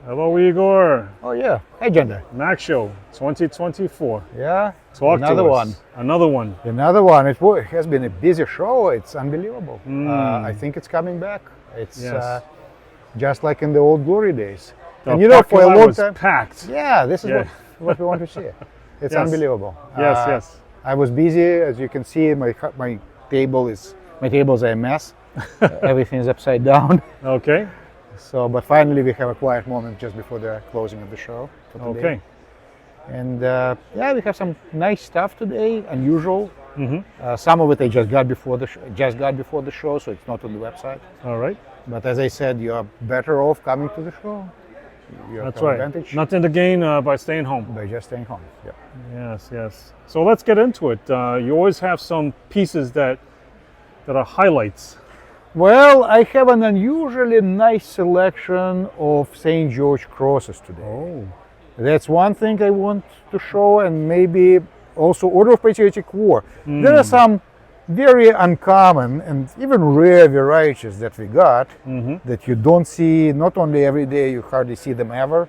Hello, Igor. Oh yeah, hey Gender. Mac Show 2024. Yeah, Talk another to us. one. Another one. Another one. It has been a busy show. It's unbelievable. I think it's coming back. It's Yes. just like in the old glory days. The And you know, for a parking lot long was time, packed. yeah, this is Yeah. what we want to see. It's Yes. unbelievable. Yes, yes. I was busy, as you can see. My tables are a mess. Everything is upside down. Okay. So, but finally we have a quiet moment just before the closing of the show for today. Okay. And yeah, we have some nice stuff today, unusual. Mm-hmm. Some of it I just got before the show, so it's not on the website. All right. But as I said, you are better off coming to the show. You have That's an right. advantage Nothing to gain by staying home. by just staying home. Yeah. Yes, yes. So let's get into it. You always have some pieces that are highlights. Well, I have an unusually nice selection of St. George crosses today. Oh. That's one thing I want to show, and maybe also Order of Patriotic War. There are some very uncommon and even rare varieties that we got that you don't see not only every day, you hardly see them ever.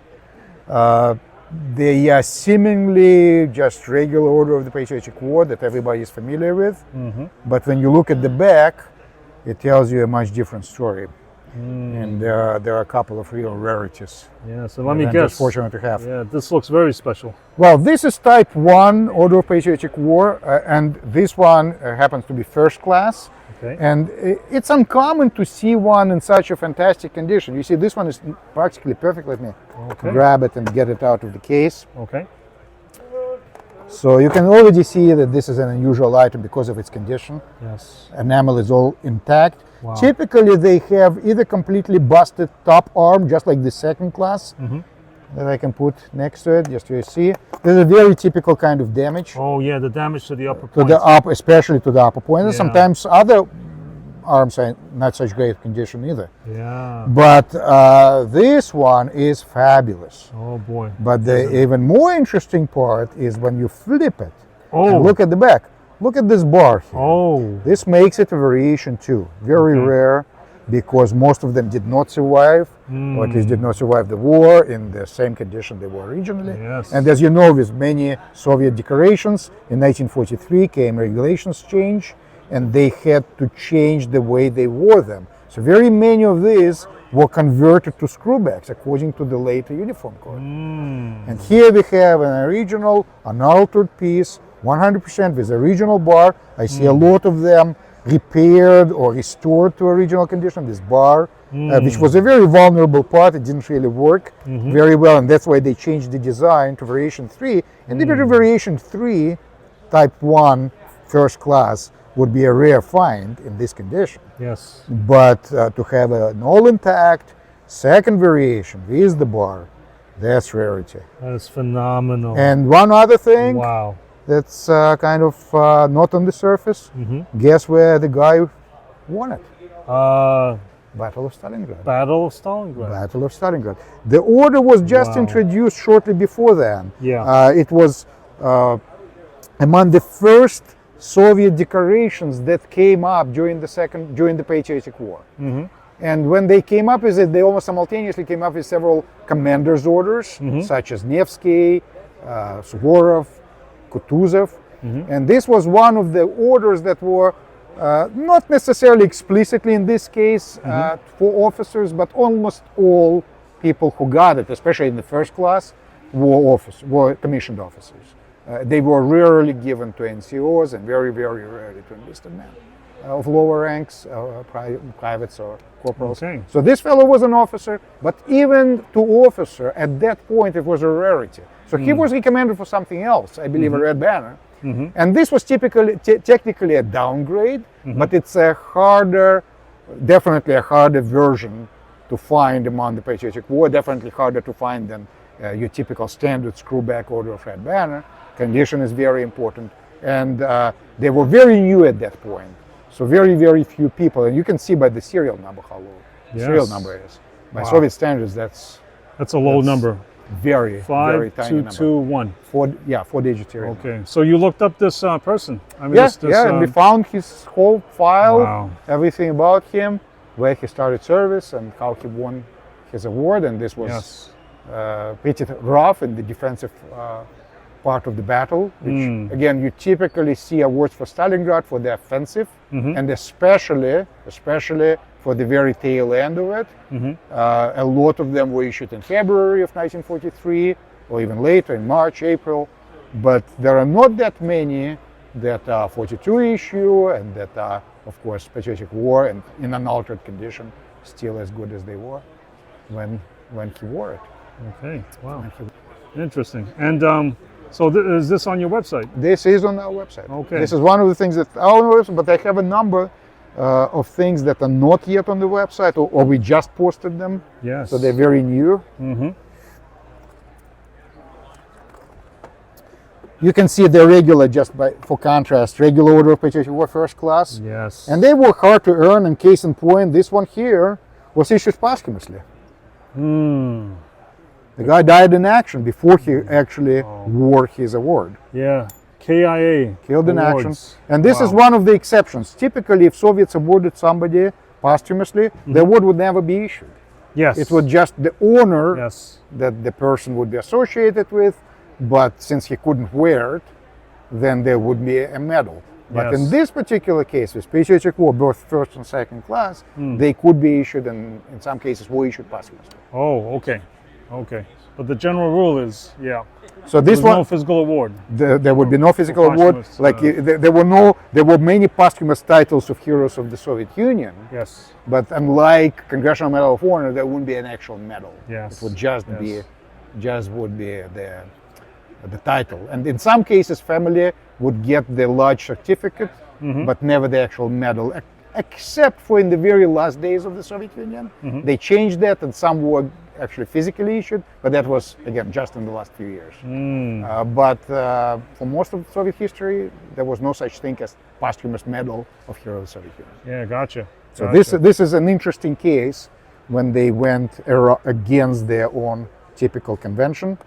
They are seemingly just regular Order of the Patriotic War that everybody is familiar with. But when you look at the back, it tells you a much different story. And there are a couple of real rarities. Yeah, so let me I'm guess. just fortunate to have. Yeah, this looks very special. Well, this is Type 1 Order of Patriotic War, and this one happens to be first class. Okay. And it's uncommon to see one in such a fantastic condition. You see, this one is practically perfect. Let me grab it and get it out of the case. Okay. So you can already see that this is an unusual item because of its condition. Yes. Enamel is all intact. Wow. Typically, they have either completely busted top arm, just like the second class, that I can put next to it, just so you see. This is a very typical kind of damage Oh yeah, the damage to the upper to point. the up, especially to the upper point. And Yeah. sometimes other arms are not such great condition either. Yeah. But this one is fabulous. Oh boy. But the even more interesting part is when you flip it. Oh. And look at the back. Look at this bar here. Oh. This makes it a variation too. Very rare, because most of them did not survive, or at least did not survive the war in the same condition they were originally. Yes. And as you know, with many Soviet decorations, in 1943 came regulations change, and they had to change the way they wore them. So very many of these were converted to screwbacks according to the later uniform code. And here we have an original, unaltered piece, 100% with original bar. I see a lot of them repaired or restored to original condition. This bar, which was a very vulnerable part, it didn't really work very well, and that's why they changed the design to variation 3. And even variation 3, Type 1, first class, would be a rare find in this condition. Yes. But to have an all intact second variation with the bar, that's rarity. That is phenomenal. And one other thing Wow. that's kind of not on the surface. Guess where the guy won it? Battle of Stalingrad. Battle of Stalingrad. Battle of Stalingrad. The order was just introduced shortly before then. Yeah. It was among the first Soviet decorations that came up during the Patriotic War. And when they came up with it, they almost simultaneously came up with several commanders' orders, such as Nevsky, Suvorov, Kutuzov. And this was one of the orders that were not necessarily explicitly in this case for officers, but almost all people who got it, especially in the first class, were commissioned officers. They were rarely given to NCOs and very, very rarely to enlisted men of lower ranks, privates or corporals. Okay. So this fellow was an officer, but even to officer at that point it was a rarity. So he was recommended for something else, I believe a red banner. And this was technically a downgrade, but it's a harder, definitely a harder version to find among the Patriotic War, definitely harder to find than your typical standard screwback Order of Red Banner. Condition is very important, and they were very new at that point. So very, very few people, and you can see by the serial number how low the serial number is. By Soviet standards, that's a low number. Very, very tiny number. 5221. 4-digit serial. Okay, so you looked up this person. I mean, Yeah, and we found his whole file, everything about him. where he started service and how he won his award. And this was Yes. pretty rough in the defensive part of the battle, which again, you typically see awards for Stalingrad for the offensive, and especially for the very tail end of it. A lot of them were issued in February of 1943, or even later in March, April, but there are not that many that are 42 issue and that are, of course, Patriotic War and in an altered condition, still as good as they were when he wore it. Okay. Wow. Interesting. And so is this on your website? This is on our website. Okay. This is one of the things that are on our website, but I have a number of things that are not yet on the website, or we just posted them. Yes. So they're very new. You can see the regular, for contrast, regular Order of Patriotic War First Class. Yes. And they were hard to earn, and case in point, this one here was issued posthumously. The guy died in action before he actually wore his award. Yeah. KIA. Killed in awards. action. And this is one of the exceptions. Typically, if Soviets awarded somebody posthumously, the award would never be issued. Yes. It was just the honor Yes. that the person would be associated with, but since he couldn't wear it, then there would be a medal. But in this particular case, with Patriotic War, both first and second class, they could be issued, and in some cases were issued posthumously. Oh, okay. Okay. But the general rule is, So this there's one, no physical award. there would be no physical award. posthumous, Like there were many posthumous titles of heroes of the Soviet Union. Yes. But unlike Congressional Medal of Honor, there wouldn't be an actual medal. Yes. It would just Yes. be the title. And in some cases, family would get the large certificate, but never the actual medal, except for in the very last days of the Soviet Union. They changed that, and some were actually physically issued, but that was, again, just in the last few years. But for most of Soviet history, there was no such thing as posthumous medal of Hero of the Soviet Union. Yeah, gotcha. So this is an interesting case when they went against their own typical convention.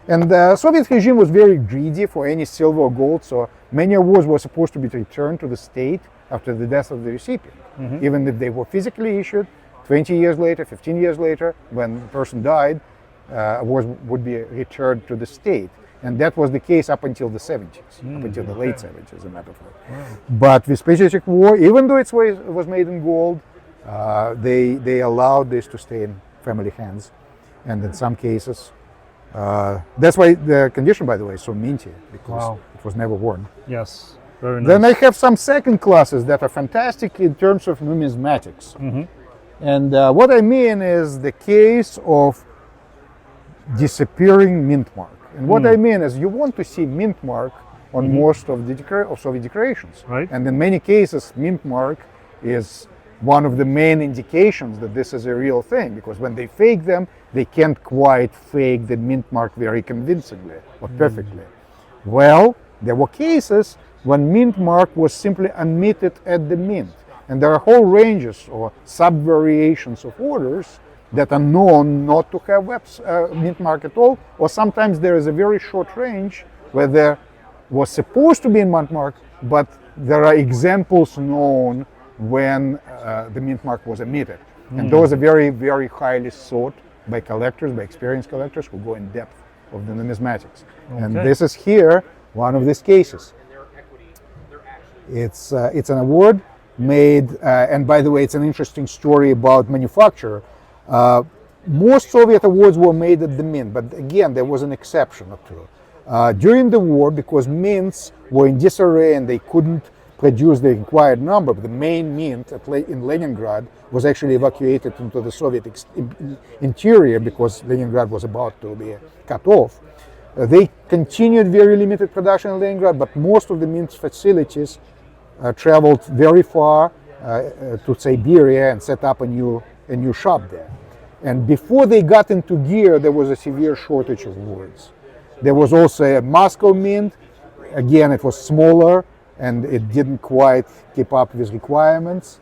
And the Soviet regime was very greedy for any silver or gold, so many awards were supposed to be returned to the state after the death of the recipient. Even if they were physically issued, 20 years later, 15 years later, when the person died, awards would be returned to the state. And that was the case up until the 70s, up until the late 70s, as a matter of fact. But with Patriotic War, even though it was made in gold, they allowed this to stay in family hands. And in some cases, that's why the condition, by the way, is so minty, because it was never worn. Yes, very nice. Then I have some second classes that are fantastic in terms of numismatics. And what I mean is the case of disappearing mint mark. And what I mean is you want to see mint mark on most of the Soviet decorations. Right. And in many cases, mint mark is one of the main indications that this is a real thing, because when they fake them, they can't quite fake the mint mark very convincingly or perfectly. Well, there were cases when mint mark was simply omitted at the mint. And there are whole ranges or sub-variations of orders that are known not to have mint mark at all, or sometimes there is a very short range where there was supposed to be a mint mark, but there are examples known when the mint mark was omitted. And those are very, very highly sought by collectors, by experienced collectors who go in depth of the numismatics. And this is here one of these cases. It's an award made, and by the way, it's an interesting story about manufacture. Most Soviet awards were made at the mint, but again, there was an exception or two. During the war, because mints were in disarray and they couldn't produce the required number, the main mint in Leningrad was actually evacuated into the Soviet interior because Leningrad was about to be cut off. They continued very limited production in Leningrad, but most of the mint facilities traveled very far to Siberia and set up a new shop there. And before they got into gear, there was a severe shortage of woods. There was also a Moscow mint. Again, it was smaller and it didn't quite keep up with requirements,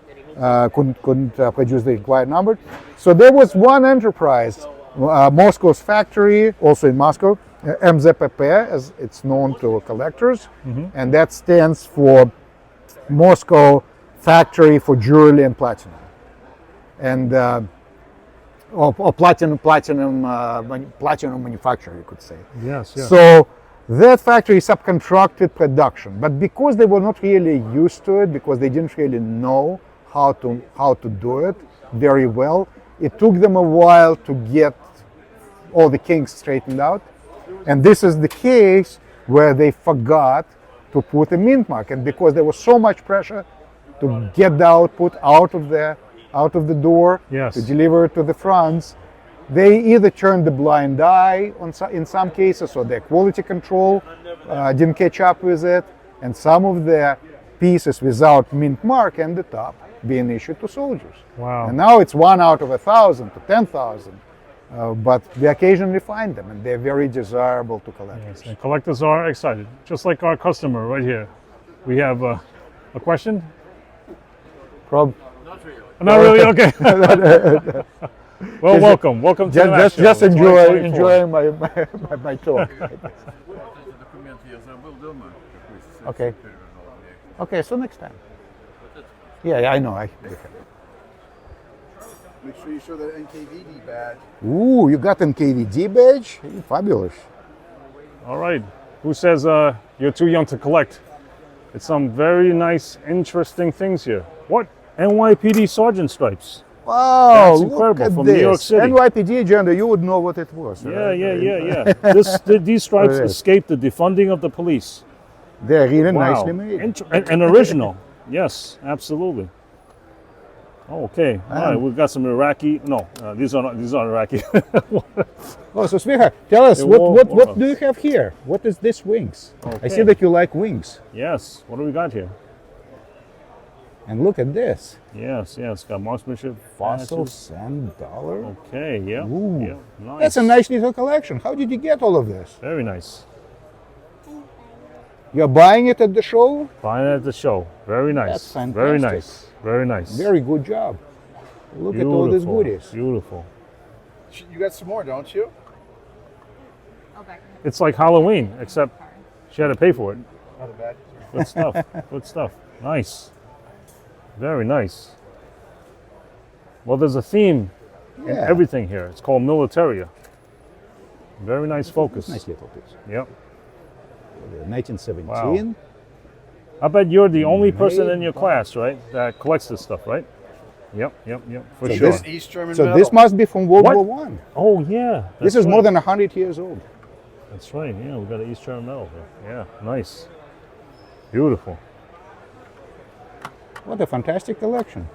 couldn't produce the required number. So there was one enterprise, Moscow's factory, also in Moscow, MZPP, as it's known to collectors, and that stands for Moscow Factory for Jewelry and Platinum. and or platinum manufacturer, you could say. Yes, yes. So that factory subcontracted production, but because they were not really used to it, because they didn't really know how to do it very well, it took them a while to get all the kinks straightened out. And this is the case where they forgot to put a mint mark, and because there was so much pressure to get the output out of the door, Yes. to deliver it to the fronts, they either turned the blind eye in some cases, or their quality control didn't catch up with it, and some of the pieces without mint mark ended up being issued to soldiers. Wow. And now it's 1 out of 1,000 to 10,000, but we occasionally find them, and they're very desirable to collectors. Yes, and collectors are excited, just like our customer right here. We have a question? Not really. Okay. Well, welcome to the last Just show, enjoying 2024. my talk. Okay. Okay, so next time. Yeah, I know. Make sure you show that NKVD badge. Ooh, you got NKVD badge? Fabulous. All right. Who says you're too young to collect? It's some very nice, interesting things here. What? NYPD sergeant stripes. Wow, That's look incredible, at from this. New York City. NYPD agenda, you would know what it was. Yeah. These stripes Yes. escaped the defunding of the police. They're really Wow. nicely made. And original. Yes, absolutely. Okay. All right. We've got some Iraqi. No, these aren't Iraqi. Oh, so Smicha, tell us, Yeah, what do you have here? What is this wings? I see Okay. that you like wings. Yes. What do we got here? And look at this. Yes. Got marksmanship. Fossil patches. sand dollar. Okay. Yeah. Ooh. Yeah. Nice. That's a nice little collection. How did you get all of this? Very nice. You're buying it at the show? Buying at the show. Very nice. That's fantastic. Very nice. Very nice. Very good job. Look at all these goodies. Beautiful. You got some more, don't you? It's like Halloween, except she had to pay for it. Not a bad. Good stuff. Good stuff. Nice. Very nice. Well, there's a theme in Yeah. everything here. It's called Militaria. Very nice focus. Nice little piece. Yep. 1917. I bet you're the only person Made in your by- class, right, that collects this stuff, right? Yep. For So sure. this- East German So medal. this must be from World What? War One. Oh yeah. This that's is more right. than 100 years old. That's right. Yeah, we got an East German medal here. Yeah, nice. Beautiful. What a fantastic collection.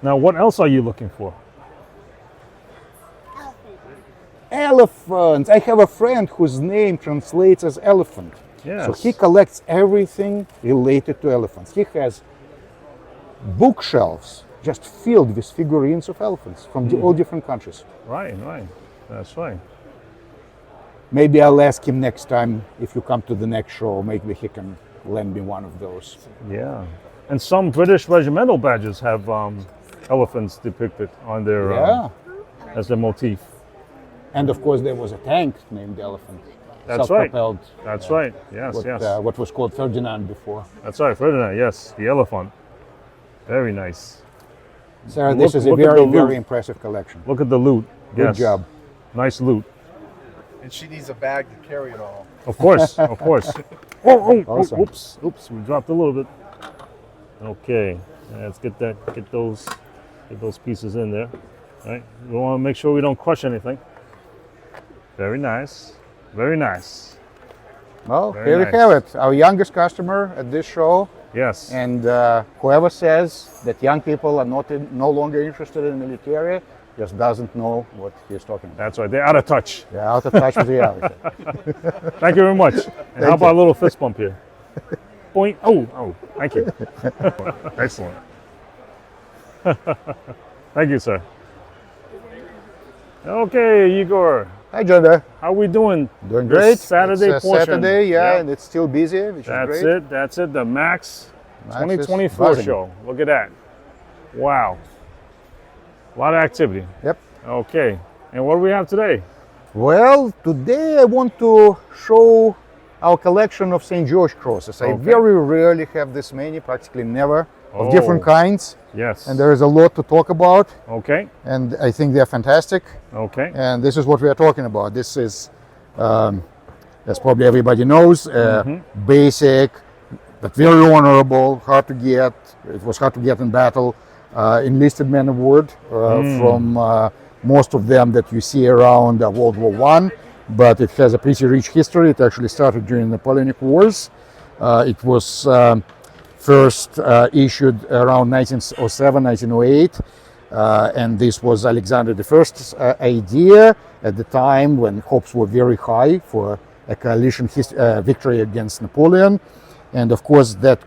Now, what else are you looking for? Elephants. I have a friend whose name translates as elephant. Yes. So he collects everything related to elephants. He has bookshelves just filled with figurines of elephants from all different countries. Right. That's right. Maybe I'll ask him next time if you come to the next show. Maybe he can lend me one of those. Yeah. And some British regimental badges have elephants depicted on their Yeah. as their motif. And of course, there was a tank named Elephant. That's right. Self-propelled. That's right. Yes. What was called Ferdinand before. That's right. Ferdinand. Yes, the elephant. Very nice. Sarah, this is a look at the very, loot. very impressive collection. Look at the loot. Good Yes. job. Nice loot. And she needs a bag to carry it all. Of course. Of course. Oh, Awesome. oops. We dropped a little bit. Okay. Let's get those pieces in there. All right. We want to make sure we don't crush anything. Very nice. Very nice. Well, Very here we nice. have it. Our youngest customer at this show. Yes. And whoever says that young people are no longer interested in military just doesn't know what he's talking about. That's right. They're out of touch. They're out of touch with reality. Thank you very much. And how about a little fist bump here? Boing. Oh, thank you. Excellent. Thank you, sir. Okay, Igor. Hi, Jonah. How we doing? Doing This great. Saturday it's portion. Saturday, yeah, Yep. and it's still busy, which That's is great. That's it. The Max Max is 2024 buzzing. show. Look at that. Wow. A lot of activity. Yep. Okay. And what do we have today? Well, today I want to show our collection of St. George crosses. I Okay. very rarely have this many, practically never, of Oh. different kinds. Yes. and there is a lot to talk about, Okay. and I think they're fantastic. Okay. And this is what we are talking about. This is, as probably everybody knows, basic, but very honorable, hard to get. It was hard to get in battle. Enlisted men award from most of them that you see around World War I, but it has a pretty rich history. It actually started during the Napoleonic Wars. It was first issued around 1907, 1908. And this was Alexander I's idea at the time when hopes were very high for a coalition victory against Napoleon. And of course, that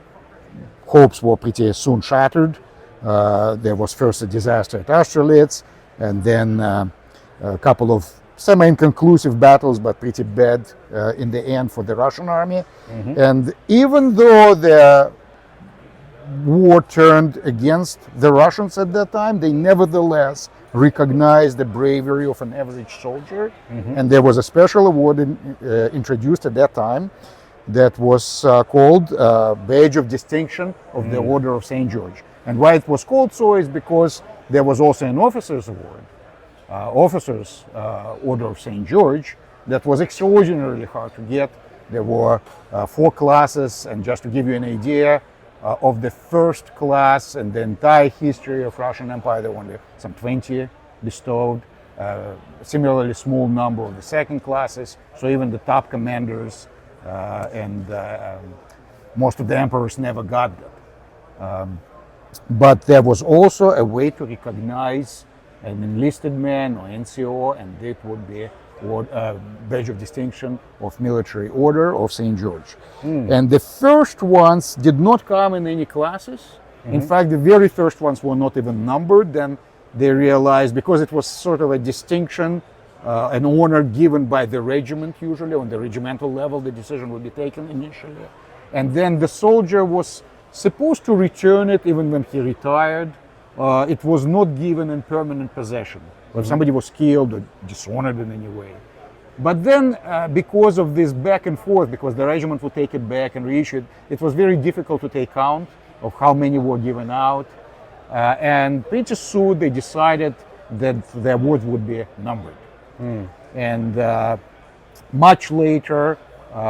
hopes were pretty soon shattered. There was first a disaster at Austerlitz, and then a couple of semi-inconclusive battles, but pretty bad in the end for the Russian army. And even though the war turned against the Russians at that time, they nevertheless recognized the bravery of an average soldier. And there was a special award introduced at that time that was called Badge of Distinction of the Order of St. George. And why it was called so is because there was also an officer's award, Officer's Order of St. George, that was extraordinarily hard to get. There were 4 classes, and just to give you an idea, of the first class and the entire history of Russian Empire, there were only some 20 bestowed. Similarly small number of the second classes. So even the top commanders and most of the emperors never got that. But there was also a way to recognize an enlisted man or NCO, and it would be Badge of Distinction of Military Order of St. George. And the first ones did not come in any classes. In fact, the very first ones were not even numbered. Then they realized, because it was sort of a distinction, an honor given by the regiment usually, on the regimental level, the decision would be taken initially. And then the soldier was supposed to return it even when he retired. It was not given in permanent possession. If somebody was killed or dishonored in any way. But then, because of this back and forth, because the regiment would take it back and reissue it, it was very difficult to take count of how many were given out. And pretty soon they decided that the awards would be numbered. And much later,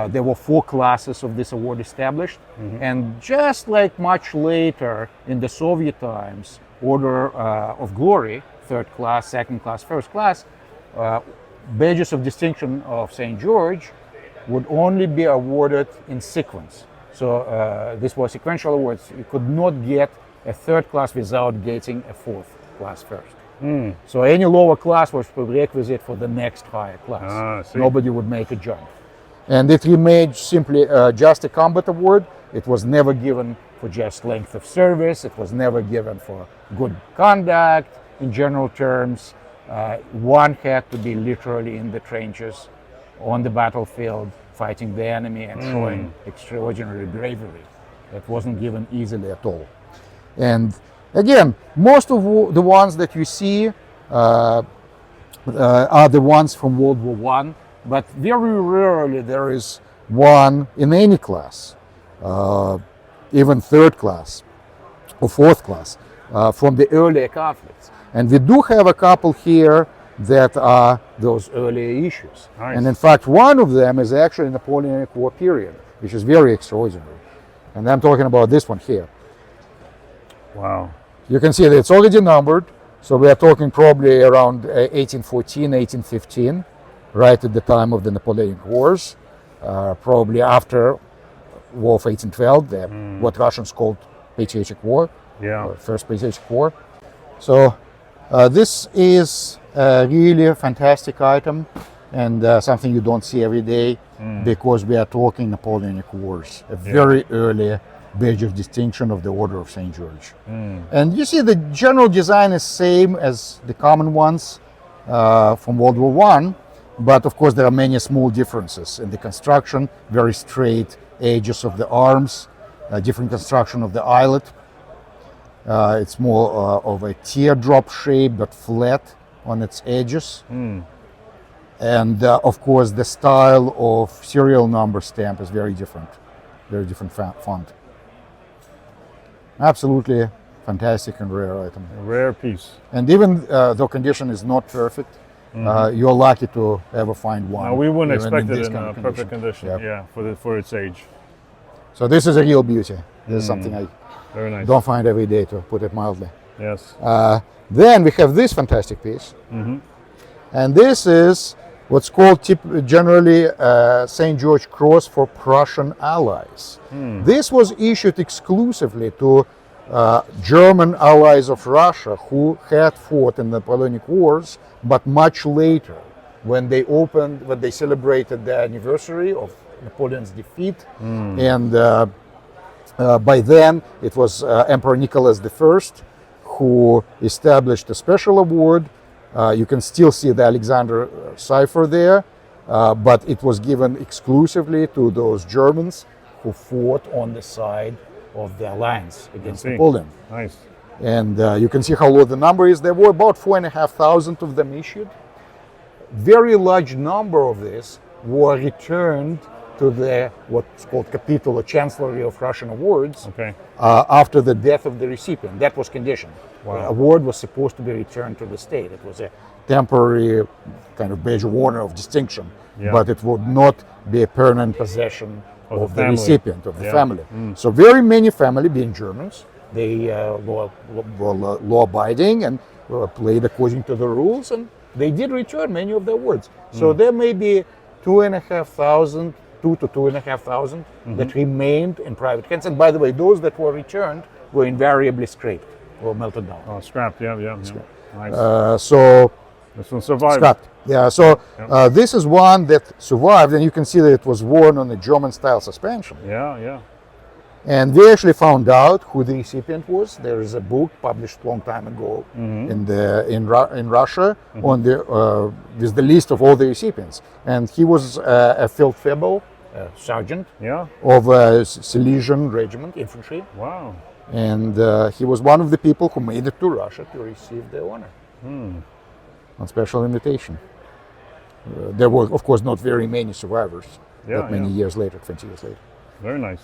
there were 4 classes of this award established. And just like much later in the Soviet times, Order of Glory, 3rd class, 2nd class, 1st class, badges of distinction of St. George would only be awarded in sequence. So this was sequential awards. You could not get a 3rd class without getting a 4th class first. So any lower class was prerequisite for the next higher class. Nobody would make a jump. And it remained simply just a combat award. It was never given for just length of service. It was never given for good conduct in general terms. One had to be literally in the trenches, on the battlefield, fighting the enemy and showing extraordinary bravery. That wasn't given easily at all. And again, most of the ones that you see are the ones from World War I, but very rarely there is one in any class, even 3rd class or 4th class, from the earlier conflicts. And we do have a couple here that are those earlier issues. Nice. And in fact, one of them is actually Napoleonic War period, which is very extraordinary. And I'm talking about this one here. Wow. You can see that it's already numbered. So we are talking probably around 1814, 1815, right at the time of the Napoleonic Wars, probably after War of 1812, what Russians called Patriotic War, First Patriotic War. So this is a really fantastic item and something you don't see every day because we are talking Napoleonic Wars, a very early badge of distinction of the Order of St. George. And you see the general design is same as the common ones from World War I, but of course there are many small differences in the construction, very straight edges of the arms, different construction of the eyelet. It's more of a teardrop shape but flat on its edges. And of course the style of serial number stamp is very different font. Absolutely fantastic and rare item. A rare piece. And even though condition is not perfect, you're lucky to ever find one. Now, we wouldn't even expect it this in kind a of perfect condition. Yep. Yeah, for its age. So this is a real beauty. This is something I Very nice. don't find every day, to put it mildly. Yes. Then we have this fantastic piece. Mm-hmm. And this is what's called generally St. George Cross for Prussian allies. This was issued exclusively to German allies of Russia who had fought in the Napoleonic Wars, but much later, when they celebrated the anniversary of Napoleon's defeat, and by then it was Emperor Nicholas I who established a special award. You can still see the Alexander cipher there, but it was given exclusively to those Germans who fought on the side of the alliance against Napoleon. Nice. And you can see how low the number is. There were about 4,500 of them issued. Very large number of this were returned to the what's called Capitol or Chancellery of Russian Awards after the death of the recipient. That was conditioned. Wow. The award was supposed to be returned to the state. It was a temporary kind of badge of honor of distinction, but it would not be a permanent possession of the recipient, of the family. So very many family, being Germans, they were law-abiding and played according to the rules, and they did return many of the awards. So there may be 2,500 to 2,500 that remained in private hands. And by the way, those that were returned were invariably scraped or melted down. Oh, scrapped. Yeah. Nice. So this one survived. scrapped. Yeah. So this is one that survived, and you can see that it was worn on a German-style suspension. Yeah. And we actually found out who the recipient was. There is a book published a long time ago in Russia on the with the list of all the recipients, and he was a feldfebel, sergeant of a Silesian regiment, infantry. Wow. And he was one of the people who made it to Russia to receive the honor on special invitation. There were, of course, not very many survivors. That many years later, 20 years later. Very nice.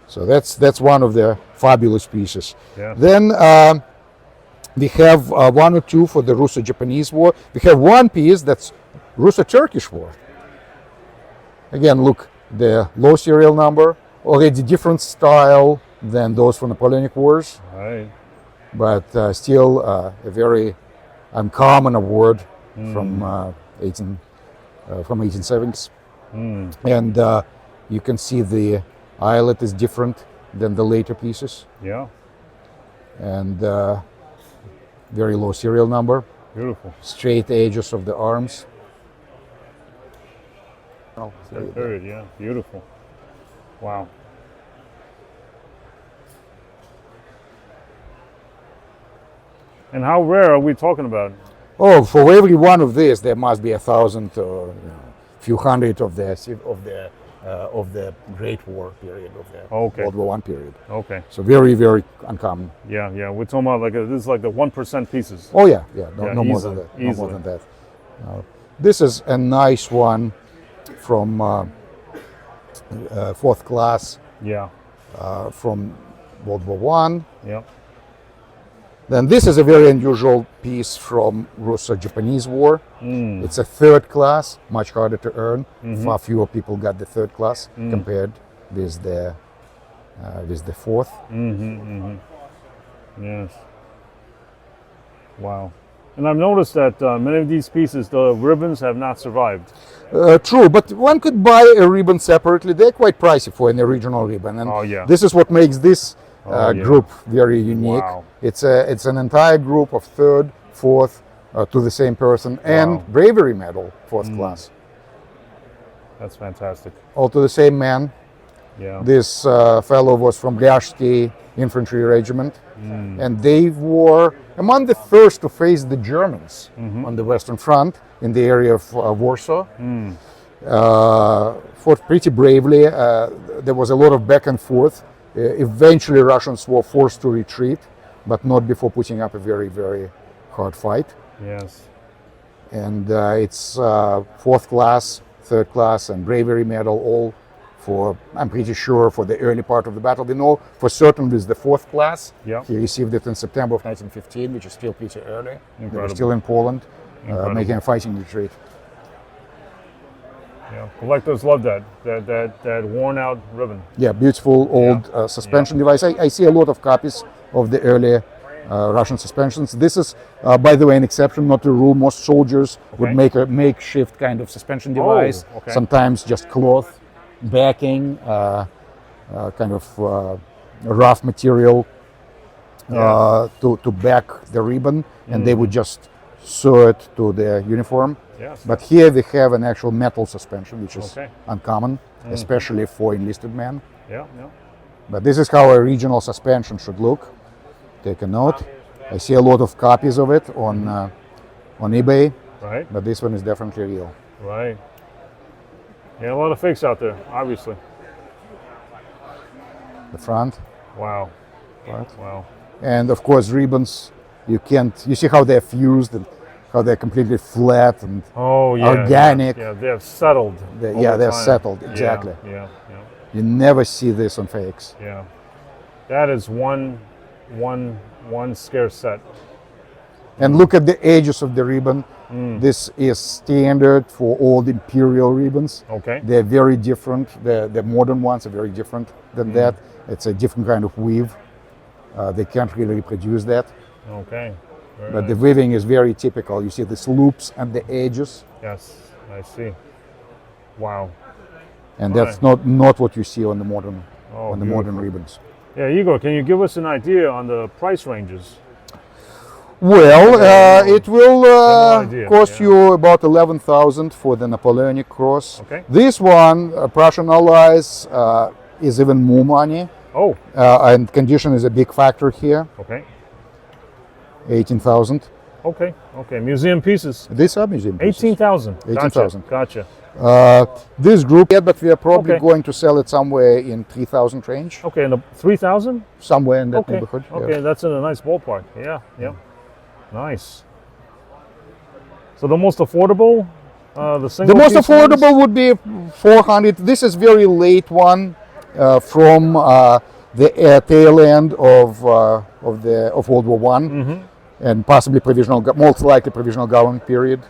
So that's one of the fabulous pieces. Yeah. Then we have one or two for the Russo-Japanese War. We have one piece that's Russo-Turkish War. Again, look, the low serial number, already different style than those for Napoleonic Wars, Right. but still a very uncommon award from 1870s. And you can see the eyelet is different than the later pieces, Yeah. and very low serial number, Beautiful. straight edges of the arms. Third period. Yeah. Beautiful. Wow. And how rare are we talking about? Oh, for every one of these, there must be 1,000 or few hundred of the Great War period, of the World War I period. Okay. So very, very uncommon. Yeah. We're talking about this is like the 1% pieces. Oh yeah. No more than easily, that. No more than that. This is a nice one from fourth class Yeah. from World War One. Yep. Then this is a very unusual piece from Russo-Japanese War. It's a third class, much harder to earn. Far fewer people got the third class compared with the fourth. Yes. Wow. And I've noticed that many of these pieces, the ribbons have not survived. True, but one could buy a ribbon separately. They're quite pricey for an original ribbon, and this is what makes this group very unique. Wow. It's an entire group of third, fourth to the same person, and bravery medal, fourth class. That's fantastic. All to the same man. Yeah. This fellow was from Ryazhsky Infantry Regiment, and they were among the first to face the Germans on the Western Front in the area of Warsaw. Fought pretty bravely. There was a lot of back and forth. Eventually, Russians were forced to retreat, but not before putting up a very, very hard fight. Yes. And it's fourth class, third class, and bravery medal, all for, I'm pretty sure, for the early part of the battle. We know for certain with the 4th class. Yeah. He received it in September of 1915, which is still pretty early. They were Incredible. still in Poland, Incredible. making a fighting retreat. Yeah, collectors love that worn out ribbon. Yeah, beautiful old suspension device. I see a lot of copies of the early Russian suspensions. This is, by the way, an exception, not the rule. Most soldiers would make a makeshift kind of suspension device, okay. sometimes just cloth backing, kind of rough material to back the ribbon, and they would just sew it to the uniform. Yes. But here we have an actual metal suspension, which is Okay. uncommon, especially for enlisted men. Yeah, yeah. But this is how a regional suspension should look. Take a note. I see a lot of copies of it on eBay, Right, but this one is definitely real. right. Yeah, a lot of fakes out there, obviously. The front Wow, part. wow. And of course ribbons, you see how they're fused and how they're completely flat and Oh, yeah. Organic. Yeah, they're settled. over they're time. settled, exactly. Yeah, yeah, You never see this on fakes. yeah. That is one scarce set. And look at the edges of the ribbon. This is standard for all the imperial ribbons. Okay. They're very different. The modern ones are very different than that. It's a different kind of weave. They can't really reproduce that. Okay. Very But the nice. weaving is very typical. You see these loops at the edges, Yes, I see. Wow. and that's not what you see on the modern Oh, modern beautiful. ribbons. Yeah, Igor, can you give us an idea on the price ranges? Well, it will idea, cost yeah. you about 11,000 for the Napoleonic cross. Okay. This one, Prussian allies, is even more money, Oh, and condition is a big factor here. okay. 18,000. Okay, okay. Museum pieces. These are museum pieces. 18,000. 18,000. Gotcha. This group, yeah, but we are probably Okay. going to sell it somewhere in 3,000 range, Okay, and the 3,000? somewhere in that Okay. neighborhood. yeah. Okay, that's in a nice ballpark. Yeah, yeah. Nice. So the most affordable, the single The most piece affordable ones? would be 400. This is very late one from the tail end of World War One, and possibly most likely provisional government period.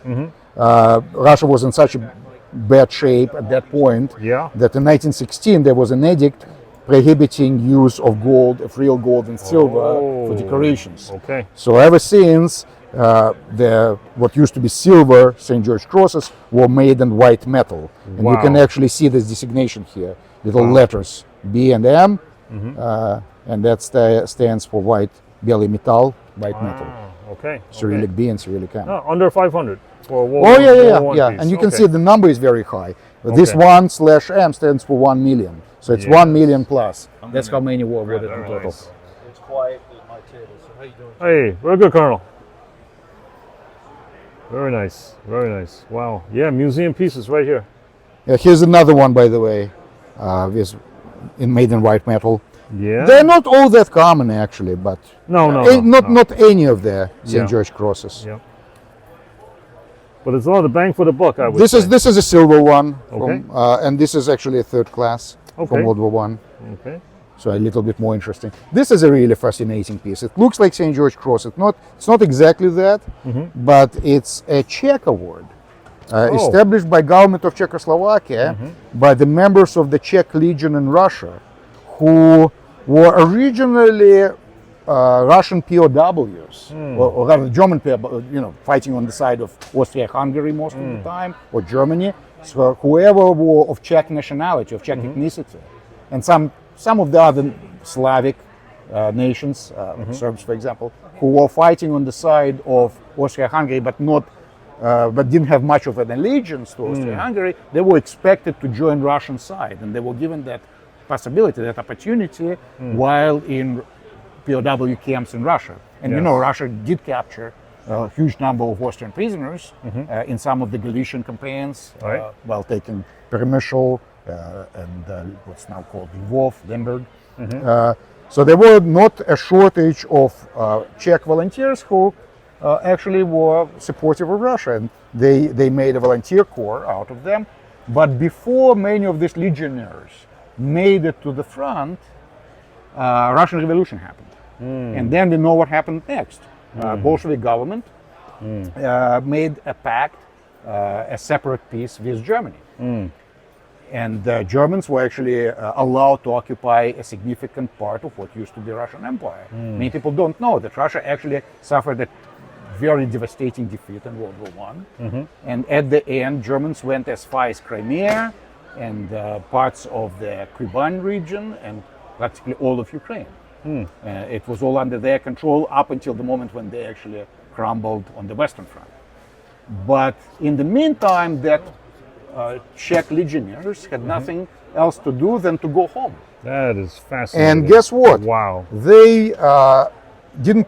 Russia was in such a bad shape at that point Yeah. that in 1916 there was an edict prohibiting use of gold, of real gold and silver for Oh, decorations. Okay. So ever since, what used to be silver St. George crosses were made in white metal, and you can Wow. actually see this designation here, little letters B and M, and that stands for white belly metal, white metal. Ah, okay. Cyrillic B and Cyrillic M. No, under 500 for a World Oh War- yeah, World yeah, War yeah. piece. And you can Okay. see the number is very high. This Okay. 1/M stands for 1 million, so it's Yes. 1 million plus. That's how many were awarded in Very total. nice. It's quiet at my table. So how you doing? Hey, very good, Colonel. Very nice. Very nice. Wow. Yeah, museum pieces right here. Yeah, here's another one, by the way, made in white metal. Yeah. They're not all that common actually, but No, no, not any of the St. Yeah. George crosses. Yeah. But it's a lot of bang for the buck, I would This say. is a silver one, Okay. and this is actually a third class Okay. from World War One, Okay. so a little bit more interesting. This is a really fascinating piece. It looks like St. George cross. It's not exactly that, but it's a Czech award. Established by government of Czechoslovakia by the members of the Czech Legion in Russia, who were originally Russian POWs, or rather German POWs, fighting on the side of Austria-Hungary most of the time, or Germany. So whoever were of Czech nationality, of Czech ethnicity, and some of the other Slavic nations, Serbs, for example, who were fighting on the side of Austria-Hungary, but didn't have much of an allegiance to Austria-Hungary, they were expected to join Russian side, and they were given that possibility, that opportunity, while in POW camps in Russia. And Yes. Russia did capture a huge number of Austrian prisoners in some of the Galician campaigns, Right. while taking Peremyshal and what's now called Lvov, Lemberg. So there were not a shortage of Czech volunteers who actually were supportive of Russia, and they made a volunteer corps out of them. But before many of these legionnaires made it to the front, Russian Revolution happened. And then we know what happened next. Bolshevik government made a pact, a separate peace with Germany. And the Germans were actually allowed to occupy a significant part of what used to be Russian Empire. Many people don't know that Russia actually suffered a very devastating defeat in World War I. And at the end, Germans went as far as Crimea and parts of the Kuban region and practically all of Ukraine. It was all under their control up until the moment when they actually crumbled on the Western Front. But in the meantime, that Czech legionnaires had nothing else to do than to go home. That is fascinating. And guess what? Wow. They didn't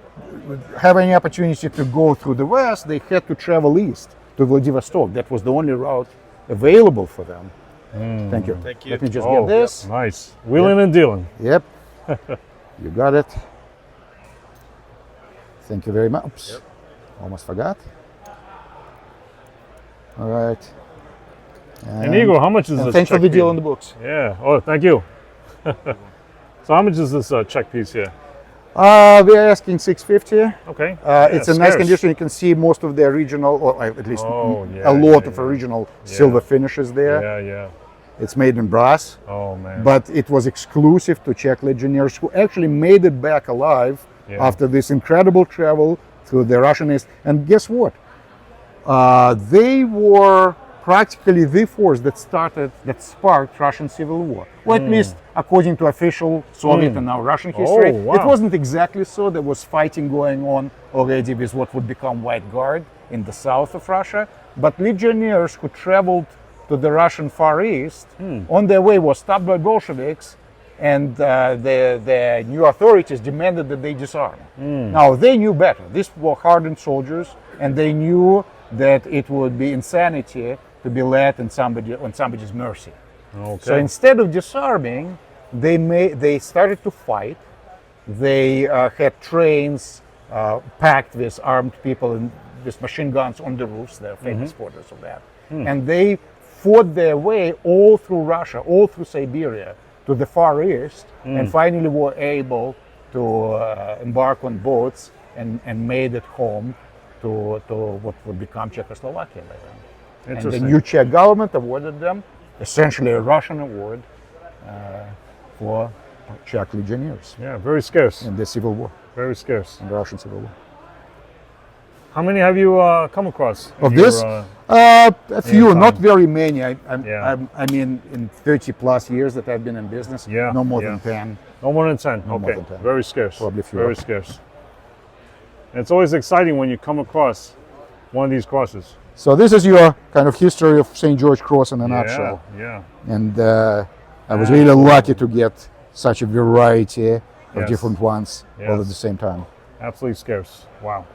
have any opportunity to go through the west. They had to travel east to Vladivostok. That was the only route available for them. Thank you. Thank you. Let me just get this. Nice. Wheeling and dealing. Yep. You got it. Thank you very much. Oops. Almost forgot. All right. And Igor, how much is this? Thanks for Czech the deal piece? on the books. Yeah. Oh, thank you. So how much is this Czech piece here? We are asking 650. Okay. It's in nice condition. You can see most of the original, or at least a lot of original silver finishes there. Yeah, yeah. It's made in brass, Oh man. but it was exclusive to Czech legionnaires who actually made it back alive after this incredible travel through the Russian East. And guess what? They were practically the force that sparked Russian Civil War, or at least according to official Soviet and now Russian history. Oh, wow. It wasn't exactly so. There was fighting going on already with what would become White Guard in the south of Russia, but legionnaires who traveled to the Russian Far East on their way were stopped by Bolsheviks, and the new authorities demanded that they disarm. Now they knew better. These were hardened soldiers, and they knew that it would be insanity to be led on somebody's mercy. Okay. So instead of disarming, they started to fight. They had trains packed with armed people and with machine guns on the roofs. They're famous photos of that. And they fought their way all through Russia, all through Siberia, to the Far East, and finally were able to embark on boats and made it home to what would become Czechoslovakia later. And the new Czech government awarded them essentially a Russian award for Czech legionnaires. Yeah, very scarce. In the Civil War. Very scarce. In the Russian Civil War. How many have you come across? Of this? A few, not very many. I mean, in 30 plus years that I've been in business, no more than 10. No more than 10. No more Okay. than 10. Very scarce. Probably fewer. Very scarce. And it's always exciting when you come across one of these crosses. So this is your kind of history of St. George Cross in a nutshell. Yeah. And I was really lucky to get such a variety of different ones all at the same time. Absolutely scarce. Wow.